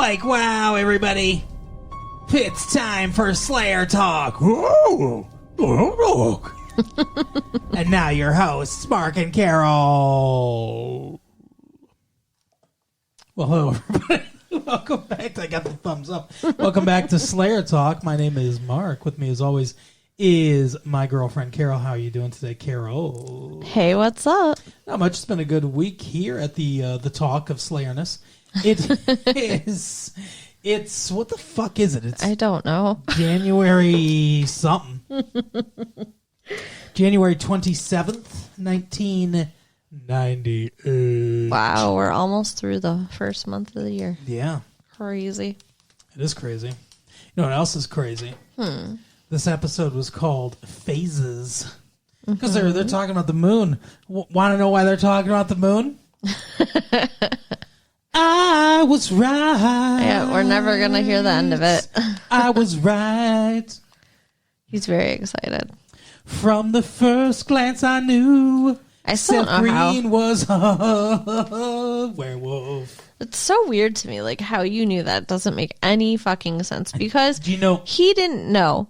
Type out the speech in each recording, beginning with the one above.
Like, wow, everybody. It's time for Slayer Talk. And now your hosts, Mark and Carol. Well, hello, everybody. Welcome back. I got the thumbs up. Welcome back to Slayer Talk. My name is Mark. With me, as always, is my girlfriend, Carol. How are you doing today, Carol? Hey, what's up? Not much. It's been a good week here at the talk of Slayerness. It is... It's, what the fuck is it? It's I don't know. January something. January 27th, 1998. Wow, we're almost through the first month of the year. Yeah. Crazy. It is crazy. You know what else is crazy? This episode was called Phases. Because they're talking about the moon. Want to know why they're talking about the moon? I was right. Yeah, we're never going to hear the end of it. I was right. He's very excited. From the first glance I knew I still Seth don't know Green was a werewolf. It's so weird to me, like how you knew that doesn't make any fucking sense because Do you know, he didn't know.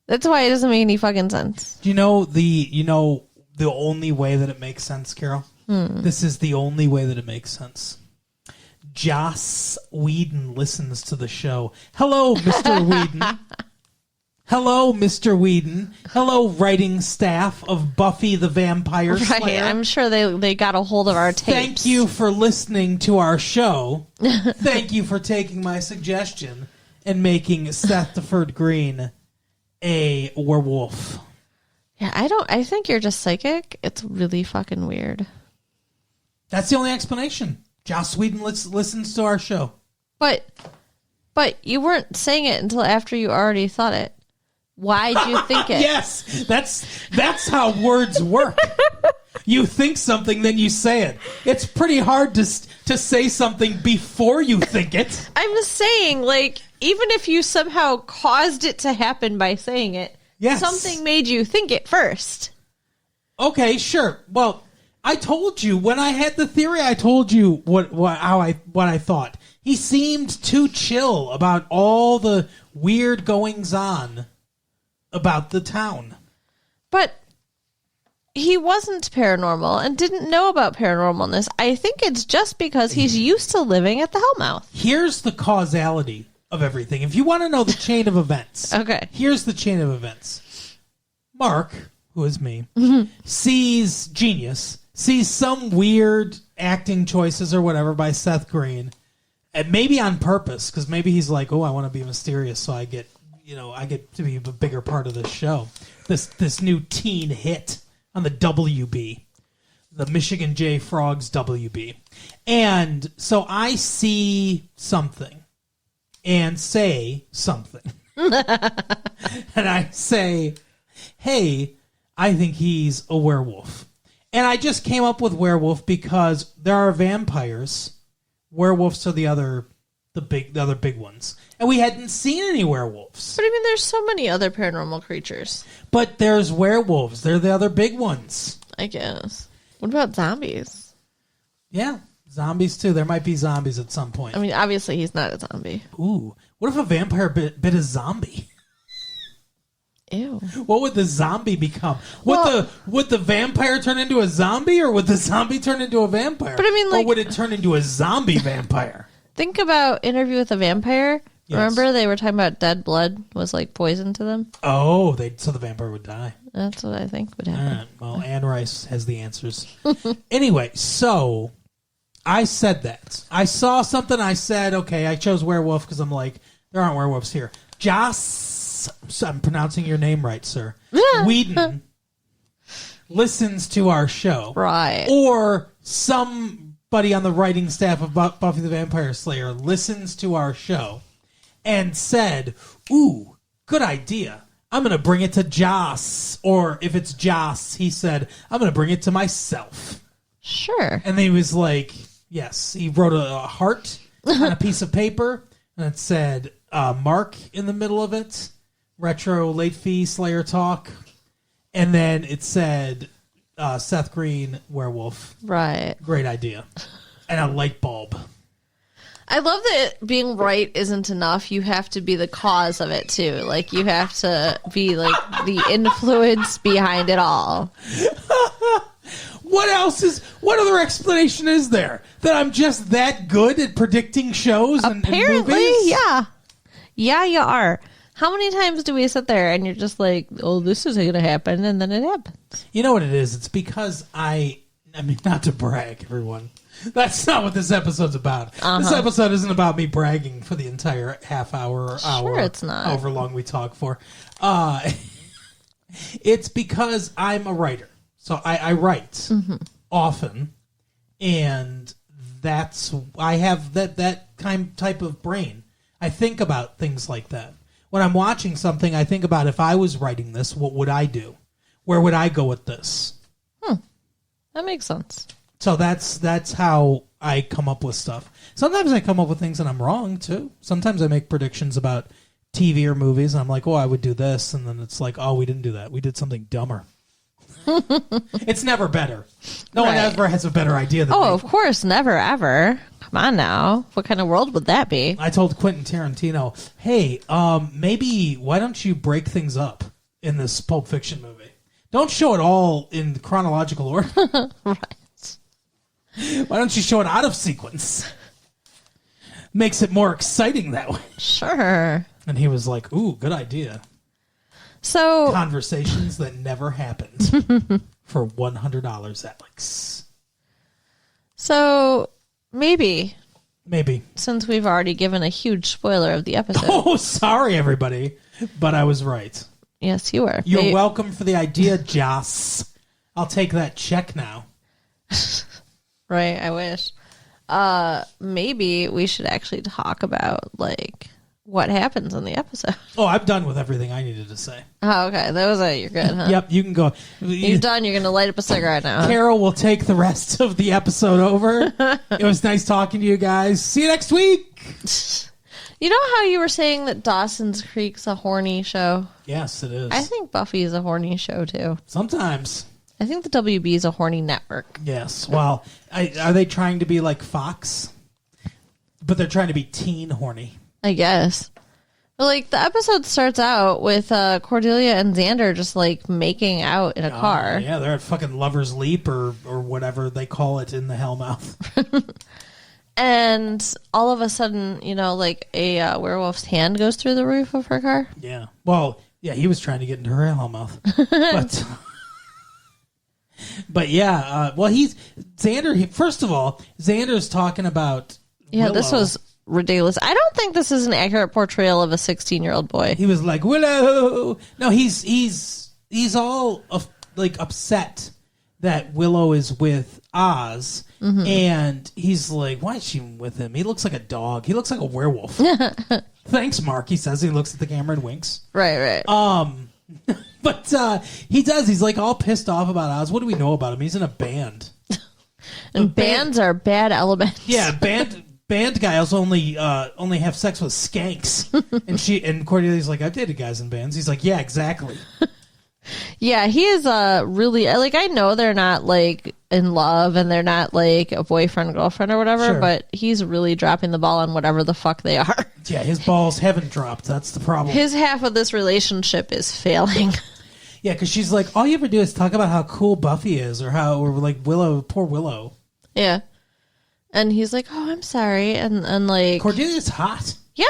That's why it doesn't make any fucking sense. do you know the only way that it makes sense, Carol? This is the only way that it makes sense. Joss Whedon listens to the show. Hello, Mr. Whedon. Hello, Mr. Whedon. Hello, writing staff of Buffy the Vampire Slayer. Right, I'm sure they got a hold of our tapes. Thank you for listening to our show. Thank you for taking my suggestion and making Seth Green a werewolf. Yeah, I think you're just psychic. It's really fucking weird. That's the only explanation. Joss Whedon listens to our show. But you weren't saying it until after you already thought it. Why'd you think it? Yes, that's how words work. You think something, then you say it. It's pretty hard to say something before you think it. I'm just saying, like, even if you somehow caused it to happen by saying it, Yes. something made you think it first. Okay, sure. Well, I told you when I had the theory. I told you what I thought. He seemed too chill about all the weird goings on about the town. But he wasn't paranormal and didn't know about paranormalness. I think it's just because he's used to living at the Hellmouth. Here's the causality of everything. If you want to know the chain of events, Okay. here's the chain of events. Mark, who is me, sees some weird acting choices or whatever by Seth Green, and maybe on purpose, because maybe he's like, oh, I want to be mysterious, so I get to be a bigger part of this show. This new teen hit on the WB, the Michigan J Frogs WB. And so I see something and say something. And I say, hey, I think he's a werewolf. And I just came up with werewolf because there are vampires. Werewolves are the other big ones. And we hadn't seen any werewolves. But I mean, there's so many other paranormal creatures. But there's werewolves. They're the other big ones. I guess. What about zombies? Yeah, zombies too. There might be zombies at some point. I mean, obviously he's not a zombie. Ooh, what if a vampire bit a zombie? Ew. What would the zombie become? Would the vampire turn into a zombie, or would the zombie turn into a vampire? But I mean, like, or would it turn into a zombie vampire? Think about Interview with a Vampire. Yes. Remember they were talking about dead blood was like poison to them? Oh, so the vampire would die. That's what I think would All happen. right. Well, Anne Rice has the answers. Anyway, so I said that. I saw something. I said, okay, I chose werewolf because I'm like, there aren't werewolves here. Joss, I'm pronouncing your name right, sir. Whedon listens to our show. Right. Or somebody on the writing staff of Buffy the Vampire Slayer listens to our show and said, ooh, good idea. I'm going to bring it to Joss. Or if it's Joss, he said, I'm going to bring it to myself. Sure. And he was like, yes. He wrote a heart on a piece of paper, and it said, Mark in the middle of it, retro late fee Slayer talk. And then it said, Seth Green, werewolf. Right. Great idea. And a light bulb. I love that being right isn't enough. You have to be the cause of it too. Like you have to be like the influence behind it all. What other explanation is there? That I'm just that good at predicting shows and movies? Yeah. Yeah, you are. How many times do we sit there and you're just like, oh, this is going to happen, and then it happens? You know what it is? It's because I mean, not to brag, everyone. That's not what this episode's about. This episode isn't about me bragging for the entire half hour or hour. Sure, it's not. However long we talk for. It's because I'm a writer. So I write often, and I have that type of brain. I think about things like that. When I'm watching something, I think about if I was writing this, what would I do? Where would I go with this? That makes sense. So that's how I come up with stuff. Sometimes I come up with things and I'm wrong, too. Sometimes I make predictions about TV or movies, and I'm like, oh, I would do this. And then it's like, oh, we didn't do that. We did something dumber. It's never better. No one ever has a better idea than me. Of course. Never, ever. Come on now. What kind of world would that be? I told Quentin Tarantino, hey, maybe why don't you break things up in this Pulp Fiction movie? Don't show it all in chronological order. Right. Why don't you show it out of sequence? Makes it more exciting that way. Sure. And he was like, ooh, good idea. So Conversations that never happened for $100, Alex. So maybe, since we've already given a huge spoiler of the episode. Oh, sorry, everybody. But I was right. Yes, you were. You're welcome for the idea, Joss. I'll take that check now. Right, I wish. Maybe we should actually talk about, like, what happens in the episode. Oh, I'm done with everything I needed to say. Oh, okay. That was it. You're good, huh? Yep, you can go. You're done. You're going to light up a cigarette now. Huh? Carol will take the rest of the episode over. It was nice talking to you guys. See you next week. You know how you were saying that Dawson's Creek's a horny show? Yes, it is. I think Buffy is a horny show, too. Sometimes. I think the WB is a horny network. Yes. Well, are they trying to be like Fox? But they're trying to be teen horny. I guess. But, like, the episode starts out with Cordelia and Xander just, like, making out in a car. Yeah, they're at fucking Lover's Leap or whatever they call it in the Hellmouth. And all of a sudden, you know, like, a werewolf's hand goes through the roof of her car. Yeah. Well, yeah, he was trying to get into her Hellmouth. But yeah, well, Xander, first of all, Xander's talking about Yeah, Willow. This was ridiculous. I don't think this is an accurate portrayal of a 16-year-old boy. He was like, Willow. No, he's all like upset that Willow is with Oz, and he's like, why is she with him? He looks like a dog. He looks like a werewolf. Thanks, Mark. He says. He looks at the camera and winks. Right. But he does. He's like all pissed off about Oz. What do we know about him? He's in a band. And bands are bad elements. Yeah, band guys only have sex with skanks. And Cordelia's like, I've dated guys in bands. He's like, yeah, exactly. Yeah, he is really, like, I know they're not, like, in love and they're not, like, a boyfriend, girlfriend or whatever, Sure. but he's really dropping the ball on whatever the fuck they are. Yeah, his balls haven't dropped. That's the problem. His half of this relationship is failing. Yeah, because she's like, all you ever do is talk about how cool Buffy is or like Willow, poor Willow. Yeah. And he's like, oh, I'm sorry. And like... Cordelia's hot. Yeah.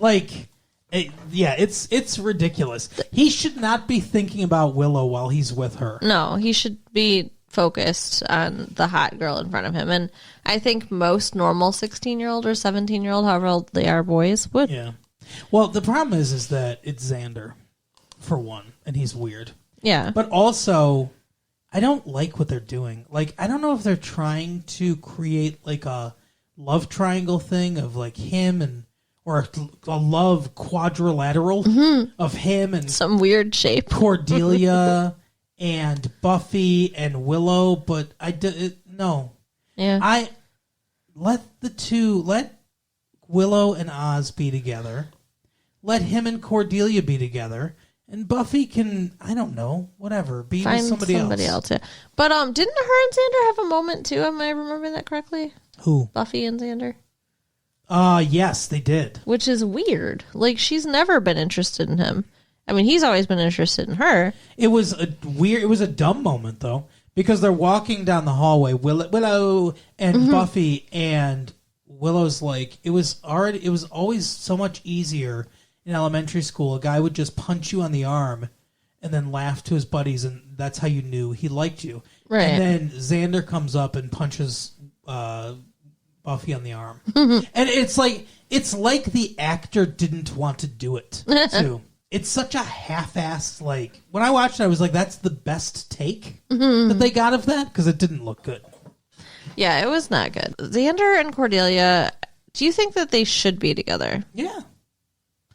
Like... it's ridiculous. He should not be thinking about Willow while he's with her. No, he should be focused on the hot girl in front of him. And I think most normal 16-year-old or 17-year-old, however old they are, boys would. Yeah. Well, the problem is that it's Xander, for one, and he's weird. Yeah. But also, I don't like what they're doing. Like, I don't know if they're trying to create, like, a love triangle thing of, like, him and... or a love quadrilateral of him and some weird shape. Cordelia and Buffy and Willow, but no. Yeah. Let Willow and Oz be together. Let him and Cordelia be together. And Buffy can, I don't know, whatever, be Find with somebody else. Yeah. But didn't her and Xander have a moment too? Am I remembering that correctly? Who? Buffy and Xander? Yes, they did. Which is weird. Like, she's never been interested in him. I mean, he's always been interested in her. It was a dumb moment, though, because they're walking down the hallway, Willow and Buffy, and Willow's like, it was always so much easier in elementary school. A guy would just punch you on the arm and then laugh to his buddies, and that's how you knew he liked you. Right. And then Xander comes up and punches Buffy on the arm. And it's like the actor didn't want to do it, too. It's such a half-assed, like... When I watched it, I was like, that's the best take that they got of that, because it didn't look good. Yeah, it was not good. Xander and Cordelia, do you think that they should be together? Yeah.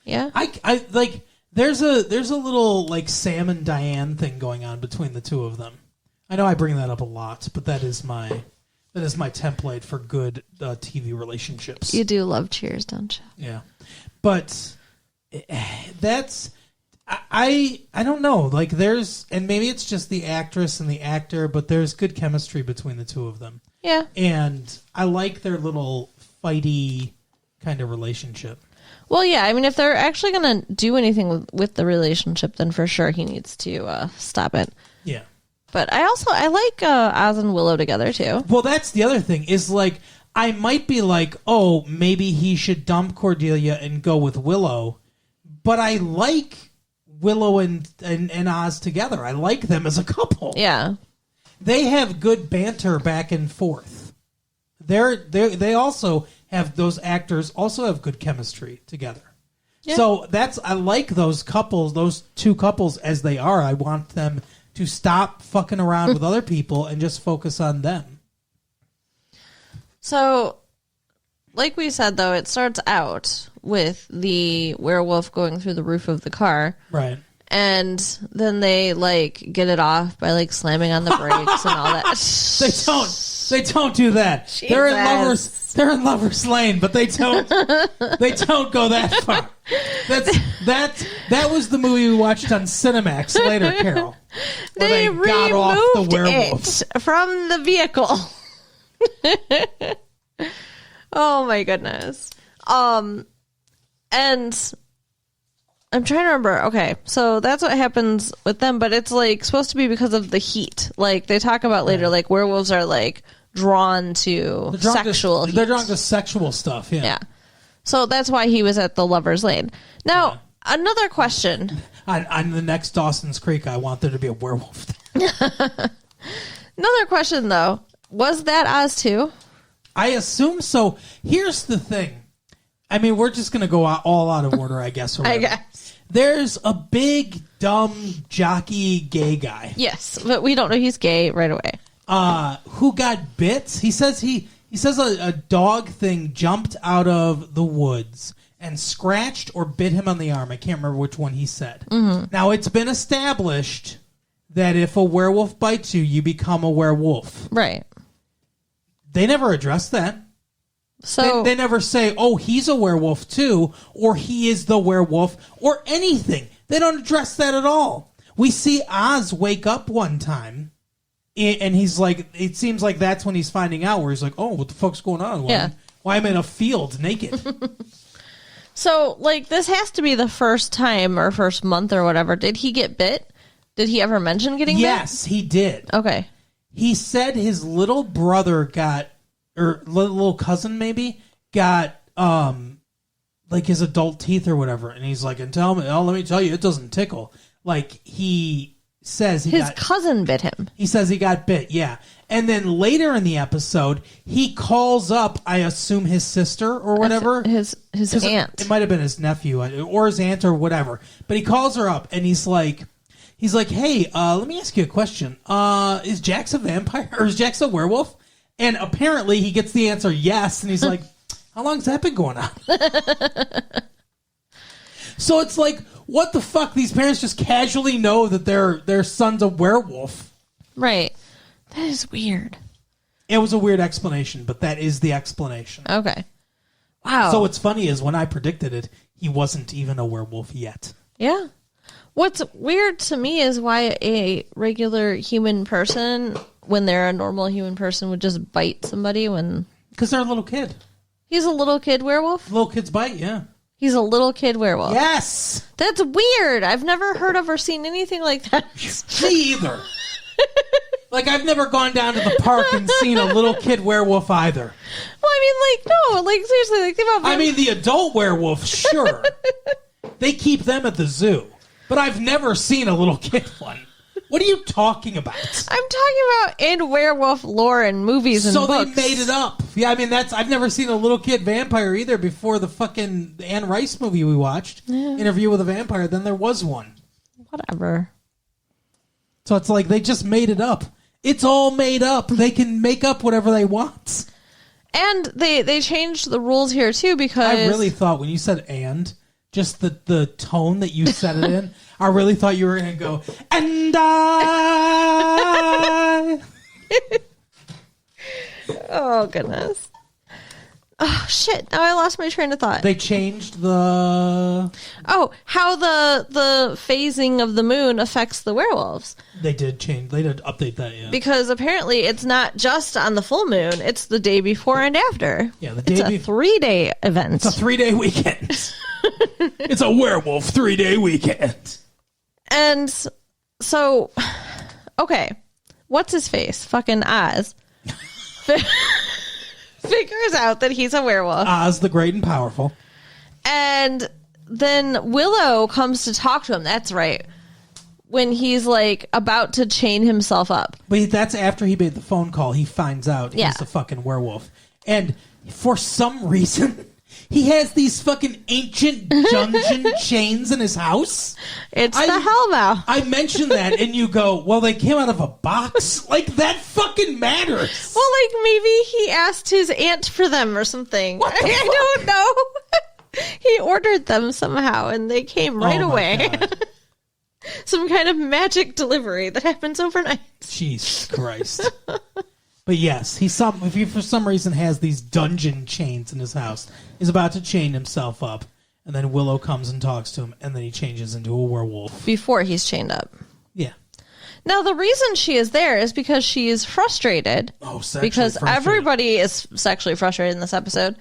Yeah? I like... There's a little, like, Sam and Diane thing going on between the two of them. I know I bring that up a lot, but that is my template for good TV relationships. You do love Cheers, don't you? Yeah. But... That's I don't know. Like there's and maybe it's just the actress and the actor, but there's good chemistry between the two of them. Yeah. And I like their little fighty kind of relationship. Well, yeah. I mean, if they're actually going to do anything with the relationship, then for sure he needs to stop it. Yeah. But I like Oz and Willow together too. Well, that's the other thing is like I might be like, oh, maybe he should dump Cordelia and go with Willow. But I like Willow and Oz together. I like them as a couple. Yeah. They have good banter back and forth. They also have, those actors also have good chemistry together. Yeah. So I like those couples, those two couples as they are. I want them to stop fucking around with other people and just focus on them. So, like we said, though, it starts out with the werewolf going through the roof of the car. Right. And then they, like, get it off by, like, slamming on the brakes and all that. They don't do that. Jesus. They're in Lover's Lane, but they don't go that far. That was the movie we watched on Cinemax later, Carol. Where they got off the werewolf from the vehicle. Oh my goodness. And I'm trying to remember. Okay, so that's what happens with them, but it's like supposed to be because of the heat. Like they talk about later, like werewolves are like drawn to sexual heat. They're drawn to sexual stuff, yeah. Yeah. So that's why he was at the Lover's Lane. Now, another question. On the next Dawson's Creek, I want there to be a werewolf. Another question, though. Was that Oz too? I assume so. Here's the thing. I mean, we're just going to go all out of order, I guess. I guess. There's a big, dumb, jockey gay guy. Yes, but we don't know he's gay right away. Who got bit? He says a dog thing jumped out of the woods and scratched or bit him on the arm. I can't remember which one he said. Mm-hmm. Now, it's been established that if a werewolf bites you, you become a werewolf. Right. They never address that. So they never say, oh, he's a werewolf too, or he is the werewolf, or anything. They don't address that at all. We see Oz wake up one time, and he's like, it seems like that's when he's finding out, where he's like, oh, what the fuck's going on? Why am I in a field naked? So, like, this has to be the first time or first month or whatever. Did he get bit? Did he ever mention getting bit? Yes, he did. Okay. He said his little brother got, or little cousin maybe, got, like his adult teeth or whatever. And he's like, and let me tell you, it doesn't tickle. Like, he says his cousin bit him. He says he got bit, yeah. And then later in the episode, he calls up, I assume, his sister or whatever. His aunt. It might have been his nephew or his aunt or whatever. But he calls her up and he's like, hey, let me ask you a question. Is Jax a vampire or is Jax a werewolf? And apparently he gets the answer yes. And he's like, how long has that been going on? So it's like, what the fuck? These parents just casually know that their son's a werewolf. Right. That is weird. It was a weird explanation, but that is the explanation. Okay. Wow. So what's funny is when I predicted it, he wasn't even a werewolf yet. Yeah. What's weird to me is why a regular human person, when they're a normal human person, would just bite somebody when... Because they're a little kid. He's a little kid werewolf? Little kids bite, yeah. He's a little kid werewolf. Yes! That's weird. I've never heard of or seen anything like that. Me either. Like, I've never gone down to the park and seen a little kid werewolf either. Well, I mean, no. Seriously, think about... I mean, the adult werewolf, sure. They keep them at the zoo. But I've never seen a little kid one. What are you talking about? I'm talking about in werewolf lore and movies and books. So they made it up. Yeah, I mean, I've never seen a little kid vampire either before the fucking Anne Rice movie we watched. Yeah. Interview with a Vampire. Then there was one. Whatever. So it's like they just made it up. It's all made up. They can make up whatever they want. And they changed the rules here, too, because... I really thought when you said "and," just the tone that you said it in, I really thought you were going to go, "And I..." Oh, goodness. Oh, shit. Now I lost my train of thought. They changed the... Oh, how the phasing of the moon affects the werewolves. They did change. They did update that, yeah. Because apparently it's not just on the full moon. It's the day before and after. Yeah, the day It's a 3-day event. It's a 3-day weekend. It's a werewolf 3-day weekend. And so, okay. What's his face? Fucking Oz. Figures out that he's a werewolf. Oz the Great and Powerful. And then Willow comes to talk to him. That's right. When he's like about to chain himself up. But that's after he made the phone call. He finds out he's a fucking werewolf. And for some reason, he has these fucking ancient dungeon chains in his house. It's the Hellmouth. I mentioned that, and you go, well, they came out of a box? Like, that fucking matters. Well, like, maybe he asked his aunt for them or something. I don't know. He ordered them somehow, and they came right away. Some kind of magic delivery that happens overnight. Jesus Christ. But yes, if he for some reason has these dungeon chains in his house, he's about to chain himself up, and then Willow comes and talks to him, and then he changes into a werewolf. Before he's chained up. Yeah. Now, the reason she is there is because she is frustrated. Oh, sexually because frustrated. Everybody is sexually frustrated in this episode.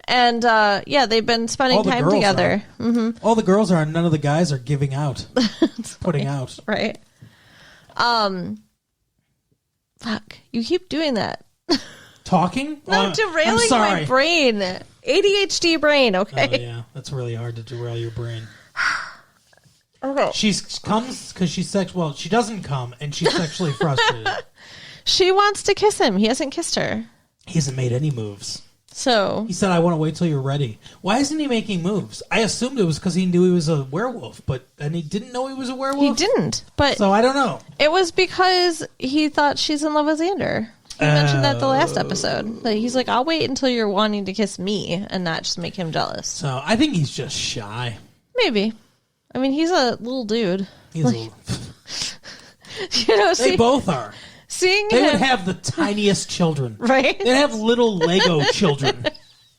And, they've been spending time together. Mm-hmm. All the girls are, and none of the guys are giving out. Putting out. Right. Fuck. You keep doing that. Talking? No, derailing my brain. ADHD brain, okay? Oh, yeah. That's really hard to derail your brain. Okay. She comes because she's sexual. Well, she doesn't come, and she's sexually frustrated. She wants to kiss him. He hasn't kissed her. He hasn't made any moves. So he said, I want to wait till you're ready. Why isn't he making moves? I assumed it was because he knew he was a werewolf, but then he didn't know he was a werewolf? He didn't, but... So I don't know. It was because he thought she's in love with Xander. He mentioned that the last episode. Like, he's like, I'll wait until you're wanting to kiss me and not just make him jealous. So I think he's just shy. Maybe. I mean, he's a little dude. He's like, a little... They both are. Seeing they him, would have the tiniest children. Right? They'd have little Lego children.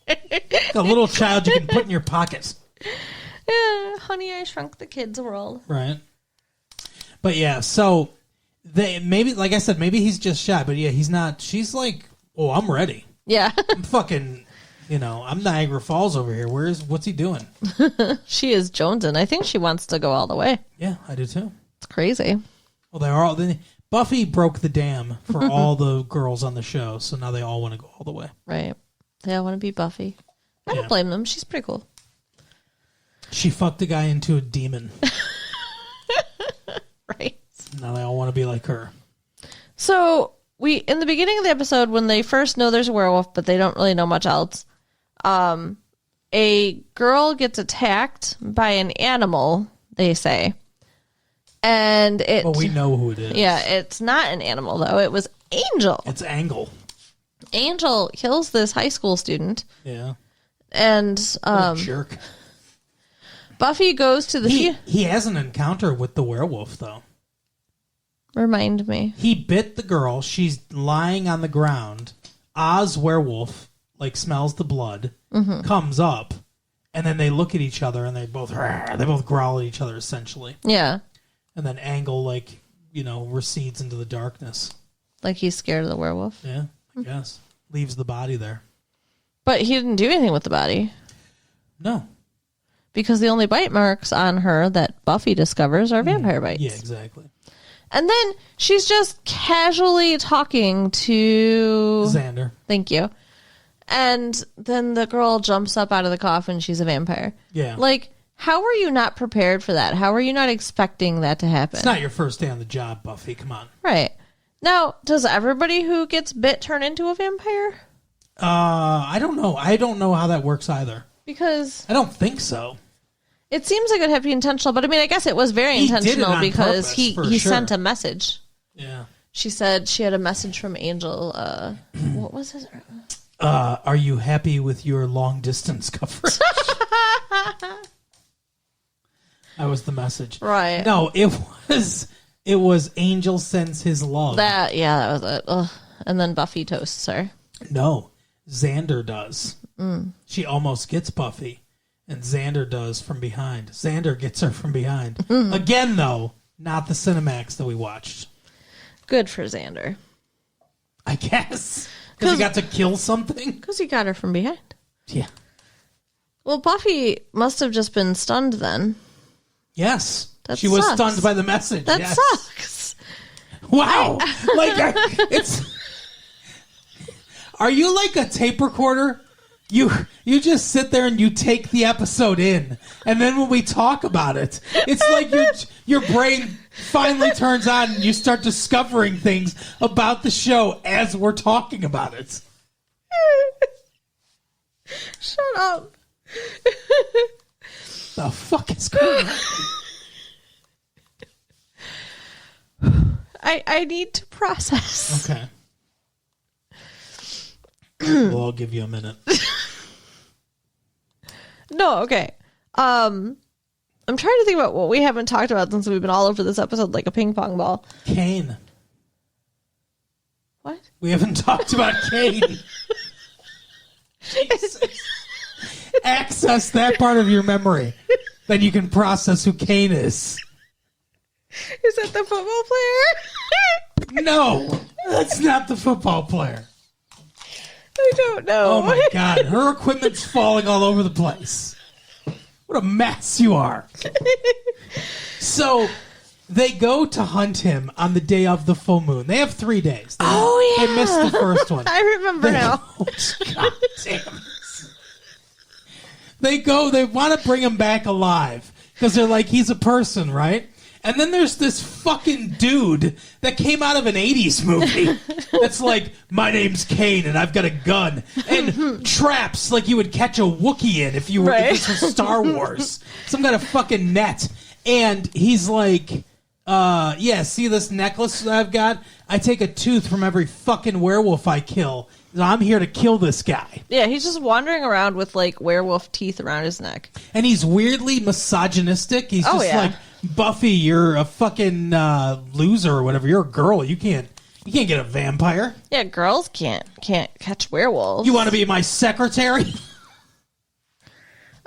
A little child you can put in your pocket. Yeah, Honey, I Shrunk the Kids world. Right. But yeah, so they maybe, like I said, maybe he's just shy. But yeah, he's not. She's like, oh, I'm ready. Yeah. I'm fucking, I'm Niagara Falls over here. What's he doing? She is jonesing. I think she wants to go all the way. Yeah, I do too. It's crazy. Well, they're all... Buffy broke the dam for all the girls on the show, so now they all want to go all the way. Right. They all want to be Buffy. I don't blame them. She's pretty cool. She fucked a guy into a demon. Right. Now they all want to be like her. So, in the beginning of the episode, when they first know there's a werewolf, but they don't really know much else, a girl gets attacked by an animal, they say. And well, we know who it is. Yeah, it's not an animal, though. It was Angel. It's Angle. Angel kills this high school student. Yeah. And what a jerk. Buffy goes to the... He has an encounter with the werewolf, though. Remind me. He bit the girl. She's lying on the ground. Oz werewolf, smells the blood, comes up, and then they look at each other, and they both growl at each other, essentially. Yeah. And then Angle, recedes into the darkness. Like he's scared of the werewolf? Yeah, I guess. Leaves the body there. But he didn't do anything with the body. No. Because the only bite marks on her that Buffy discovers are vampire bites. Yeah, exactly. And then she's just casually talking to... Xander. Thank you. And then the girl jumps up out of the coffin. She's a vampire. Yeah. Like, how were you not prepared for that? How were you not expecting that to happen? It's not your first day on the job, Buffy. Come on. Right. Now, does everybody who gets bit turn into a vampire? I don't know. I don't know how that works either. Because... I don't think so. It seems like it would have to be intentional, but I mean, I guess it was very intentional because he sent a message. Yeah. She said she had a message from Angel. What was his? Are you happy with your long distance coverage? That was the message. Right. No, it was Angel sends his love. That was it. Ugh. And then Buffy toasts her. No, Xander does. She almost gets Buffy, and Xander does from behind. Xander gets her from behind. Again, though, not the Cinemax that we watched. Good for Xander. I guess. Because he got to kill something? Because he got her from behind. Yeah. Well, Buffy must have just been stunned then. Yes. That she was stunned by the message. That yes. sucks. Wow. It's... Are you like a tape recorder? You just sit there and you take the episode in, and then when we talk about it, it's like your brain finally turns on and you start discovering things about the show as we're talking about it. Shut up. The fuck is going on? I need to process. Okay. Well, I'll give you a minute. No, okay. I'm trying to think about what we haven't talked about since we've been all over this episode like a ping pong ball. Kane. What? We haven't talked about Kane. Access that part of your memory. Then you can process who Kane is. Is that the football player? No, that's not the football player. I don't know. Oh my god, her equipment's falling all over the place. What a mess you are. So, they go to hunt him on the day of the full moon. They have 3 days. They missed the first one. I remember now. God damn it. They want to bring him back alive because they're like, he's a person, right? And then there's this fucking dude that came out of an 80s movie that's like, my name's Kane and I've got a gun. And traps like you would catch a Wookiee in if this was Star Wars. Some kind of fucking net. And he's like, see this necklace that I've got? I take a tooth from every fucking werewolf I kill. I'm here to kill this guy. Yeah, he's just wandering around with like werewolf teeth around his neck. And he's weirdly misogynistic. He's just like, Buffy, you're a fucking loser or whatever. You're a girl. You can't get a vampire. Yeah, girls can't catch werewolves. You want to be my secretary?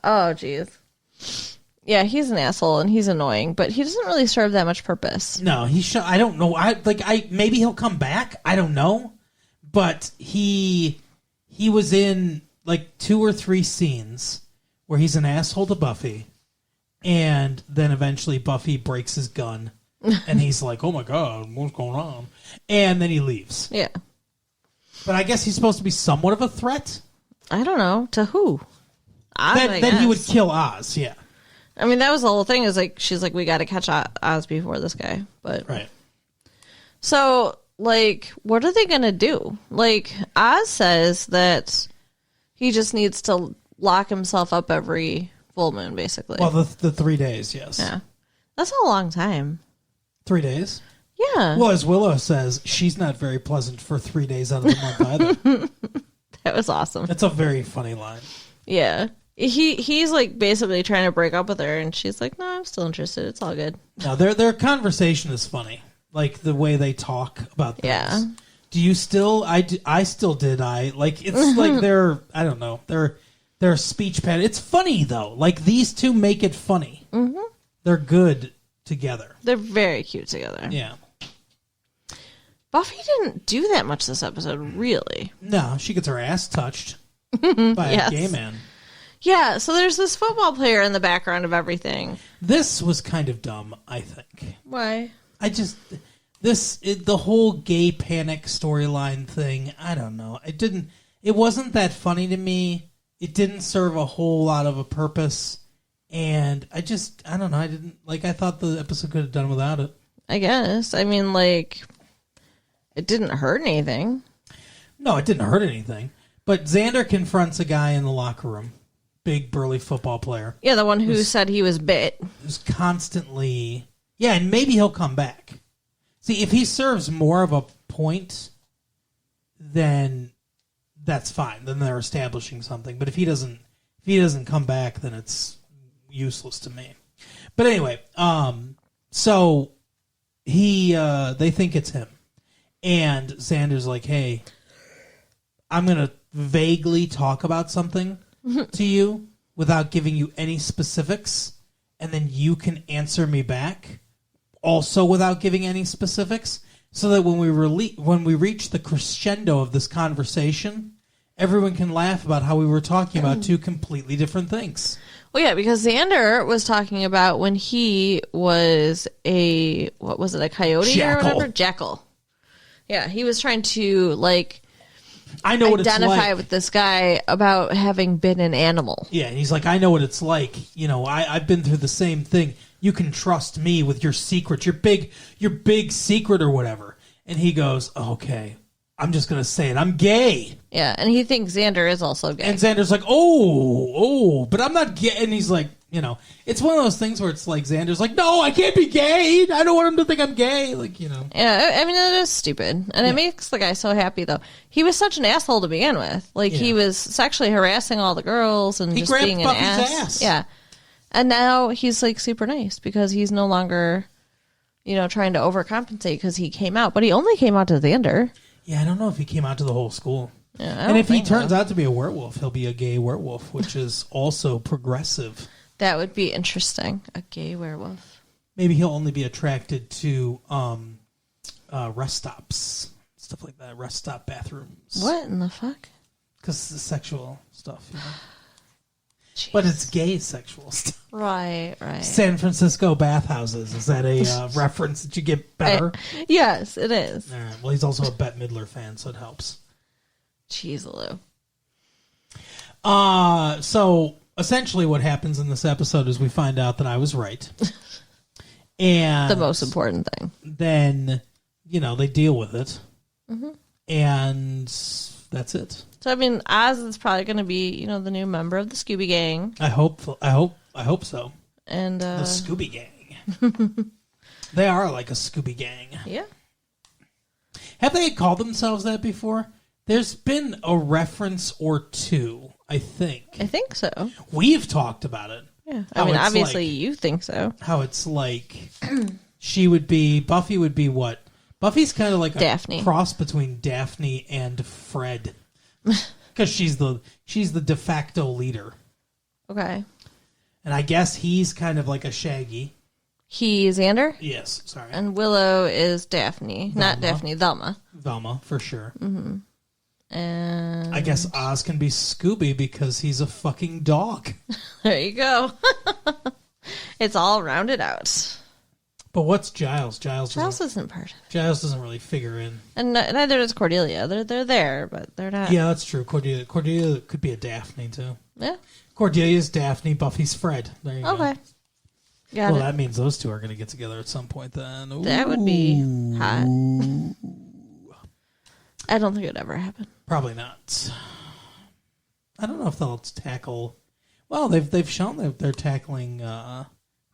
Oh, jeez. Yeah, he's an asshole and he's annoying, but he doesn't really serve that much purpose. No, I don't know. Maybe he'll come back. I don't know. But he was in like 2 or 3 scenes where he's an asshole to Buffy. And then eventually Buffy breaks his gun. And he's like, oh my God, what's going on? And then he leaves. Yeah. But I guess he's supposed to be somewhat of a threat. I don't know. To who? Oz, That he would kill Oz, yeah. I mean, that was the whole thing. Is like, she's like, we got to catch Oz before this guy. But right. So, like, what are they going to do? Like, Oz says that he just needs to lock himself up every full moon, basically. Well, the 3 days, yes. Yeah. That's a long time. 3 days? Yeah. Well, as Willow says, she's not very pleasant for 3 days out of the month either. That was awesome. That's a very funny line. Yeah. He's like basically trying to break up with her, and she's like, no, I'm still interested. It's all good. No, their conversation is funny. Like the way they talk about things. Yeah. Do you still? I still did. It's like I don't know. Their speech pattern. It's funny though. Like these two make it funny. Mm-hmm. They're good together. They're very cute together. Yeah. Buffy didn't do that much this episode, really. No, she gets her ass touched. by a gay man. Yeah, so there's this football player in the background of everything. This was kind of dumb, I think. Why? The whole gay panic storyline thing, I don't know. It wasn't that funny to me. It didn't serve a whole lot of a purpose. And I don't know. I thought the episode could have done without it. I guess. I mean, like, it didn't hurt anything. No, it didn't hurt anything. But Xander confronts a guy in the locker room. Big, burly football player. Yeah, the one who said he was bit. Who's constantly... Yeah, and maybe he'll come back. See, if he serves more of a point, then that's fine. Then they're establishing something. But if he doesn't come back, then it's useless to me. But anyway, so they think it's him. And Xander's like, hey, I'm going to vaguely talk about something to you without giving you any specifics, and then you can answer me back also without giving any specifics, so that when we reach the crescendo of this conversation, everyone can laugh about how we were talking about two completely different things. Well, yeah, because Xander was talking about when he was a coyote Jackal. or whatever? Jackal. Yeah, he was trying to, like... I know what it's like. Identify with this guy about having been an animal. Yeah, and he's like, I know what it's like. You know, I've been through the same thing. You can trust me with your secret, your big secret or whatever. And he goes, okay, I'm just going to say it. I'm gay. Yeah, and he thinks Xander is also gay. And Xander's like, oh, but I'm not gay. And he's like, you know, it's one of those things where it's like Xander's like, no, I can't be gay. I don't want him to think I'm gay. Like, you know. Yeah, I mean, it is stupid. And it makes the guy so happy, though. He was such an asshole to begin with. Like, he was sexually harassing all the girls and just being an ass. Yeah. And now he's, like, super nice because he's no longer, trying to overcompensate because he came out. But he only came out to Xander. Yeah, I don't know if he came out to the whole school. Yeah, and if he turns out to be a werewolf, he'll be a gay werewolf, which is also progressive. That would be interesting. A gay werewolf. Maybe he'll only be attracted to rest stops, stuff like that. Rest stop bathrooms. What in the fuck? Because the sexual stuff, But it's gay sexual stuff. Right. San Francisco bathhouses. Is that a reference that you get better? Yes, it is. All right. Well, he's also a Bette Midler fan, so it helps. Cheesaloo. So essentially what happens in this episode is we find out that I was right. And the most important thing. Then, they deal with it. Mm-hmm. And that's it. So, I mean, Oz is probably going to be, the new member of the Scooby Gang. I hope so. And the Scooby Gang. They are like a Scooby Gang. Yeah. Have they called themselves that before? There's been a reference or two, I think. I think so. We've talked about it. Yeah. I mean, obviously you think so. How it's like Buffy would be what? Buffy's kind of like Daphne. A cross between Daphne and Fred. Because she's the de facto leader. Okay. And I guess he's kind of like a Shaggy. He's Xander? Yes, sorry. And Willow is Daphne. Velma. Not Daphne, Velma. Velma, for sure. Mm-hmm. And I guess Oz can be Scooby because he's a fucking dog. There you go. It's all rounded out. But what's Giles? Giles isn't part of it. Giles doesn't really figure in. And neither does Cordelia. They're there, but they're not. Yeah, that's true. Cordelia could be a Daphne, too. Yeah. Cordelia's Daphne, Buffy's Fred. There you go. Okay. That means those two are going to get together at some point then. Ooh. That would be hot. I don't think it would ever happen. Probably not. I don't know if they'll tackle... Well, they've shown that they're tackling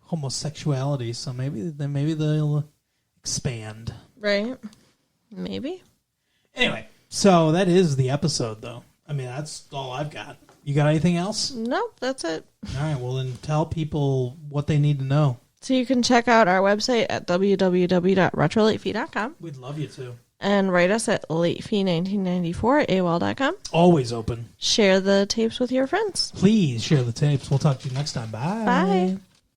homosexuality, so maybe they'll expand. Right. Maybe. Anyway, so that is the episode, though. I mean, that's all I've got. You got anything else? Nope, that's it. All right, well, then tell people what they need to know. So you can check out our website at www.retrolatefee.com. We'd love you to. And write us at latefee1994 at AOL.com. Always open. Share the tapes with your friends. Please share the tapes. We'll talk to you next time. Bye. Bye.